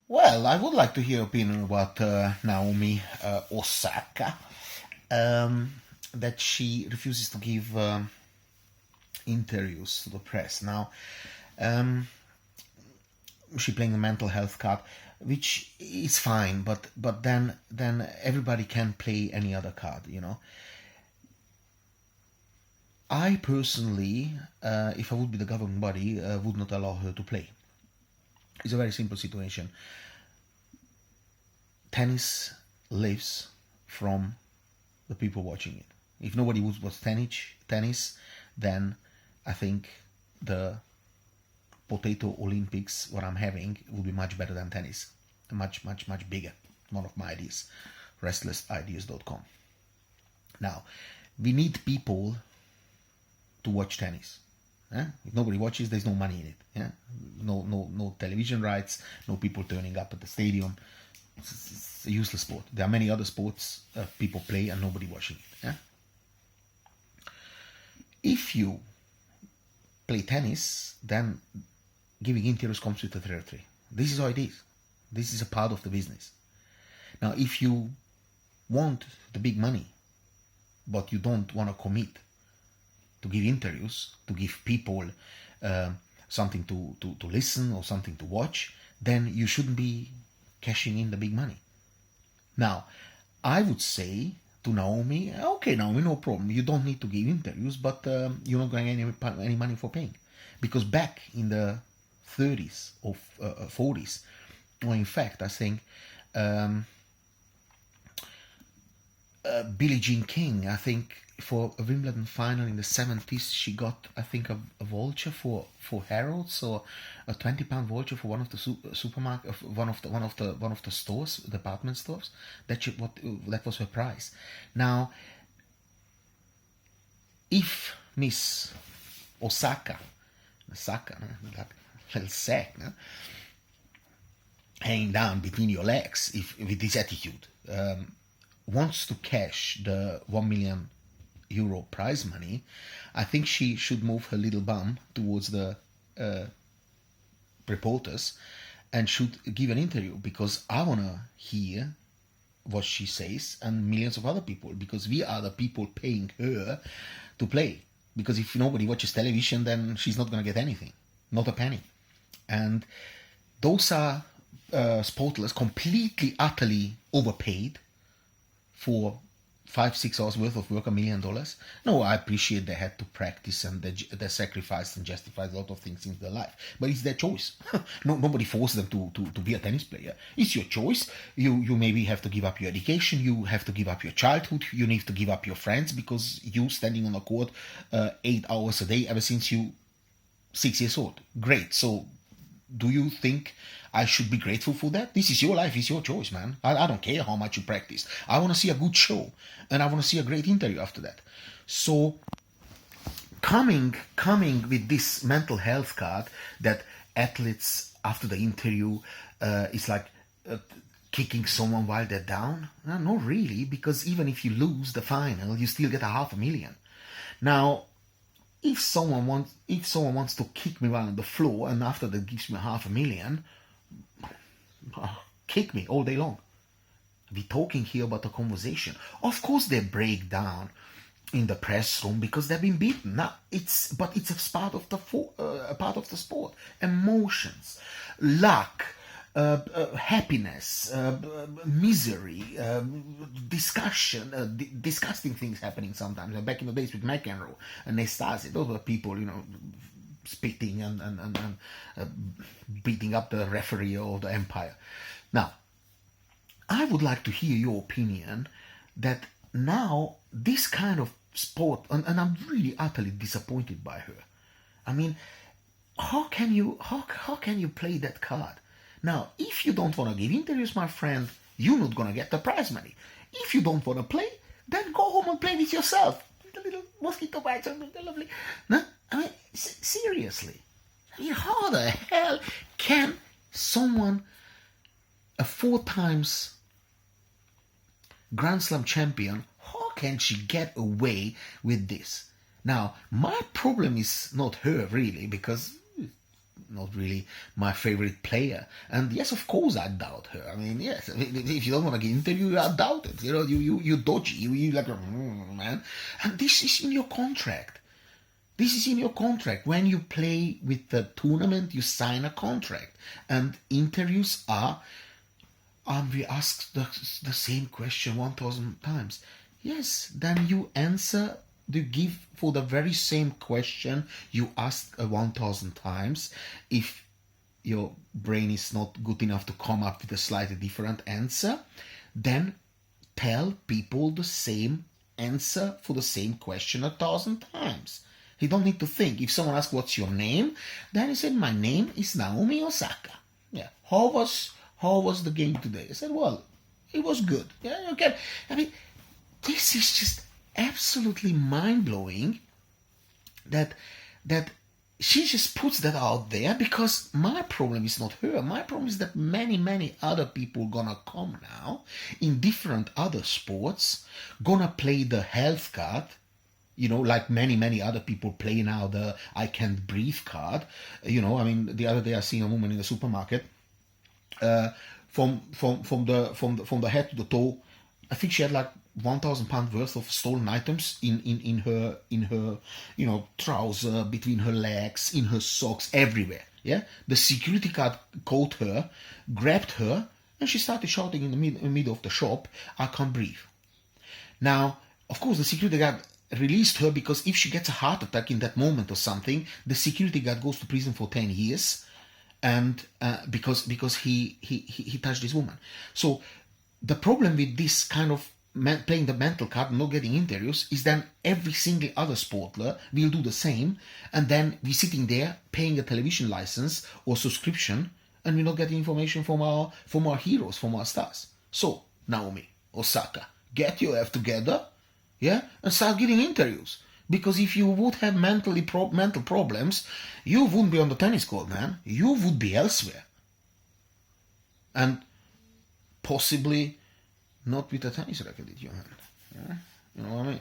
Well, I would like to hear your opinion about Naomi Osaka. Um, that she refuses to give interviews to the press. Now, um, she playing the mental health card, which is fine, but then everybody can play any other card. I personally, if I would be the governing body, would not allow her to play. It's a very simple situation. Tennis lives from the people watching it. If nobody would watch tennis, then I think the potato Olympics, what I'm having, would be much better than tennis. Much, much, much bigger. One of my ideas. restlessideas.com. Now, we need people to watch tennis. If nobody watches, there's no money in it. No television rights, no people turning up at the stadium. It's a useless sport. There are many other sports people play and nobody watching it. If you play tennis, then giving interviews comes with the territory. This is how it is. This is a part of the business. Now, if you want the big money, but you don't want to commit to give interviews, to give people something to listen or something to watch, then you shouldn't be cashing in the big money. Now, I would say to Naomi, okay, Naomi, no problem. You don't need to give interviews, but you're not going to get any money for paying. Because back in the 30s or 40s, or in fact, I think Billie Jean King, I think for a Wimbledon final in the 70s, she got, I think, a voucher for Harrods, or a £20 voucher for one of the supermarket, one of the stores, department stores. That was her prize. Now, if Miss Osaka, like little sack, hanging down between your legs, if with this attitude, wants to cash the €1 million prize money, I think she should move her little bum towards the reporters and should give an interview, because I want to hear what she says and millions of other people, because we are the people paying her to play. Because if nobody watches television, then she's not going to get anything, not a penny. And those are sportlers completely, utterly overpaid for 5-6 hours worth of work, $1 million. No, I appreciate they had to practice and they sacrificed and justified a lot of things in their life, but it's their choice. Nobody forced them to be a tennis player. It's your choice. You maybe have to give up your education, you have to give up your childhood, you need to give up your friends, because you standing on a court 8 hours a day ever since you 6 years old. Great. So do you think I should be grateful for that? This is your life, it's your choice, man. I don't care how much you practice. I want to see a good show, and I want to see a great interview after that. So coming with this mental health card that athletes after the interview is like kicking someone while they're down. No, not really, because even if you lose the final, you still get $500,000. Now, if someone wants to kick me while on the floor and after that gives me $500,000, kick me all day long. We're talking here about a conversation. Of course they break down in the press room because they've been beaten. Now it's a part of the sport. Emotions, luck, happiness, misery, disgusting things happening sometimes. Back in the days with McEnroe and Nastase, those were people, spitting and beating up the referee of the empire. Now, I would like to hear your opinion that now this kind of sport, and I'm really utterly disappointed by her. I mean, how can you play that card? Now, if you don't want to give interviews, my friend, you're not going to get the prize money. If you don't want to play, then go home and play with yourself. The little mosquito bites are lovely. No? I mean, seriously. I mean, how the hell can someone, a 4 times Grand Slam champion, how can she get away with this? Now, my problem is not her, really, because not really my favorite player. And yes, of course, I doubt her. I mean, yes, if you don't want to get interviewed, I doubt it. You dodgy. You like, man. And this is in your contract. This is in your contract. When you play with the tournament, you sign a contract. And interviews are, we ask the same question 1,000 times. Yes, then you answer, you give for the very same question you asked 1,000 times. If your brain is not good enough to come up with a slightly different answer, then tell people the same answer for the same question 1,000 times. You don't need to think. If someone asks, what's your name? Then you said, my name is Naomi Osaka. Yeah. How was the game today? I said, well, it was good. Yeah, okay. I mean, this is just absolutely mind-blowing that she just puts that out there, because my problem is not her. My problem is that many other people gonna come now in different other sports, gonna play the health card, like many other people play now the I can't breathe card. I mean, the other day I seen a woman in the supermarket, from the head to the toe, I think she had like £1,000 worth of stolen items in her trouser, between her legs, in her socks, everywhere. Yeah, the security guard caught her, grabbed her, and she started shouting in the middle of the shop, "I can't breathe." Now, of course, the security guard released her, because if she gets a heart attack in that moment or something, the security guard goes to prison for 10 years, and because he touched this woman. So the problem with this kind of playing the mental card and not getting interviews is then every single other sportler will do the same, and then we're sitting there paying a television license or subscription, and we're not getting information from our heroes, from our stars. So Naomi Osaka, get your F together, yeah, and start getting interviews. Because if you would have mental problems, you wouldn't be on the tennis court, man. You would be elsewhere. And possibly not with a tennis racket in your hand. Yeah? You know what I mean?